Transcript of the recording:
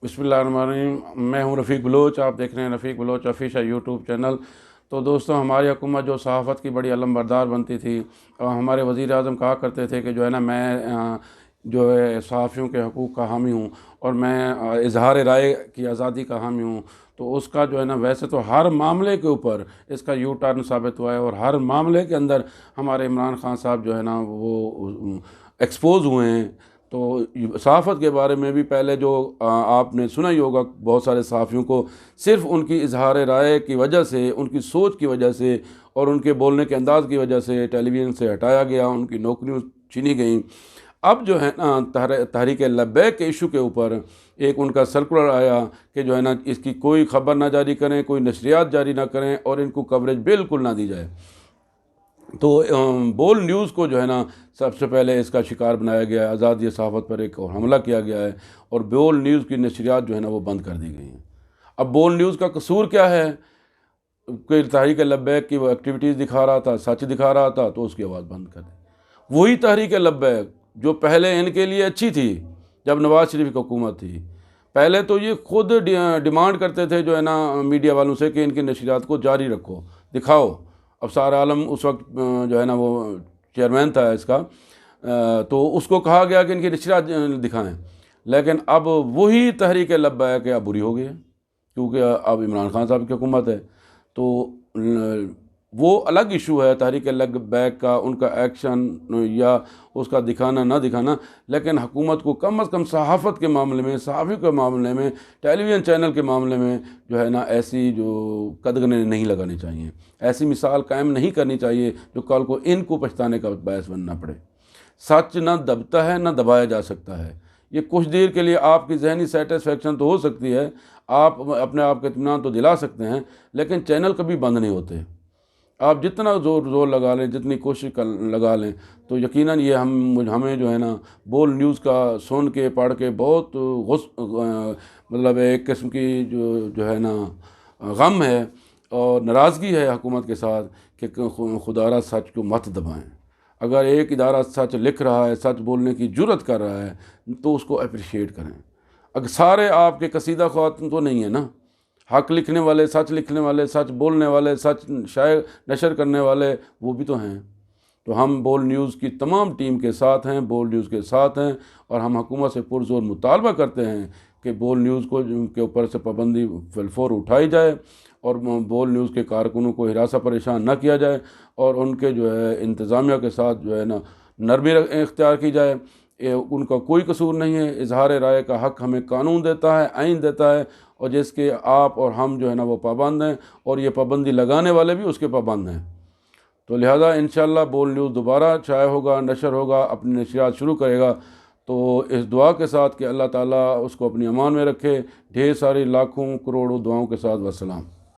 बिस्मिल्लाहिर्रहमानिर्रहीम। मैं हूं रफ़ीक बलोच। आप देख रहे हैं रफ़ीक बलोच ऑफिशियल यूट्यूब चैनल। तो दोस्तों, हमारी हुकूमत जो सहाफ़त की बड़ी अलमबरदार बनती थी और हमारे वज़ीर आज़म कहा करते थे कि जो है ना, मैं जो है सहाफ़ियों के हकूक़ का हामी हूँ और मैं इज़हार राय की आज़ादी का हामी हूँ। तो उसका जो है ना, वैसे तो हर मामले के ऊपर इसका यू टर्न साबित हुआ है और हर मामले के अंदर हमारे इमरान खान साहब जो है ना, वो एक्सपोज़ हुए हैं। तो सहाफ़त के बारे में भी पहले जो आपने सुना ही होगा, बहुत सारे सहाफ़ियों को सिर्फ़ उनकी इज़हार राय की वजह से, उनकी सोच की वजह से और उनके बोलने के अंदाज़ की वजह से टेलीविज़न से हटाया गया, उनकी नौकरियाँ छीनी गईं। अब जो है ना, तहरीक लब्बैक के इशू के ऊपर एक उनका सर्कुलर आया कि जो है ना, इसकी कोई ख़बर ना जारी करें, कोई नशरियात जारी ना करें और इनको कवरेज बिल्कुल ना दी जाए। तो बोल न्यूज़ को जो है ना, सबसे पहले इसका शिकार बनाया गया है। आज़ादी सहाफ़त पर एक और हमला किया गया है और बोल न्यूज़ की नशरियात जो है ना, वो बंद कर दी गई हैं। अब बोल न्यूज़ का कसूर क्या है कि तहरीक लब्बैक की वो एक्टिविटीज़ दिखा रहा था, सच दिखा रहा था, तो उसकी आवाज़ बंद कर दी। वही तहरीक लब्बैक जो पहले इनके लिए अच्छी थी, जब नवाज़ शरीफ की हुकूमत थी, पहले तो ये खुद डिमांड करते थे जो है ना, मीडिया वालों से कि इनकी नशरियात को जारी रखो, दिखाओ। अब सारा आलम उस वक्त जो है ना, वो चेयरमैन था इसका, तो उसको कहा गया कि इनकी नशरियात दिखाएं। लेकिन अब वही तहरीक लब्बैक अब बुरी हो गई है, क्योंकि अब इमरान खान साहब की हुकूमत है। तो वो अलग इशू है तहरीक लब्बैक का, उनका एक्शन या उसका दिखाना ना दिखाना। लेकिन हुकूमत को कम अज़ कम सहाफ़त के मामले में, सहाफ़ी के मामले में, टेलीविज़न चैनल के मामले में जो है ना, ऐसी जो कदगने नहीं लगानी चाहिए, ऐसी मिसाल कायम नहीं करनी चाहिए जो कल को इनको पछताने का बायस बनना पड़े। सच ना दबता है ना दबाया जा सकता है। ये कुछ देर के लिए आपकी ज़हनी सेटिस्फेक्शन तो हो सकती है, आप अपने आप को इत्मीनान तो दिला सकते हैं, लेकिन चैनल कभी बंद नहीं होते। आप जितना ज़ोर लगा लें, जितनी कोशिश कर लगा लें, तो यकीनन ये हमें जो है ना, बोल न्यूज़ का सुन के पढ़ के बहुत मतलब एक किस्म की जो है ना, गम है और नाराज़गी है हुकूमत के साथ कि खुदारा सच को मत दबाएं। अगर एक इदारा सच लिख रहा है, सच बोलने की जुर्रत कर रहा है, तो उसको अप्रिशिएट करें। अगर सारे आपके कसीदा ख्वातीन तो नहीं है ना, हक लिखने वाले, सच लिखने वाले, सच बोलने वाले, सच शायर नशर करने वाले वो भी तो हैं। तो हम बोल न्यूज़ की तमाम टीम के साथ हैं, बोल न्यूज़ के साथ हैं और हम हुकूमत से पुरज़ोर मुतालबा करते हैं कि बोल न्यूज़ को के ऊपर से पाबंदी फिलफौर उठाई जाए और बोल न्यूज़ के कारकुनों को हिरासा परेशान न किया जाए और उनके जो है इंतज़ामिया के साथ जो है ना, नरमी इख्तियार की जाए। उनका कोई कसूर नहीं है। इजहार राय का हक़ हमें कानून देता है, आइन देता है और जिसके आप और हम जो है ना, वो पाबंद हैं और ये पाबंदी लगाने वाले भी उसके पाबंद हैं। तो लिहाजा इंशाअल्लाह बोल न्यूज़ दोबारा शाया होगा, नशर होगा, अपनी नशरियात शुरू करेगा। तो इस दुआ के साथ कि अल्लाह ताला उसको अपनी अमान में रखे। ढेर सारी लाखों करोड़ों दुआओं के साथ वस्सलाम।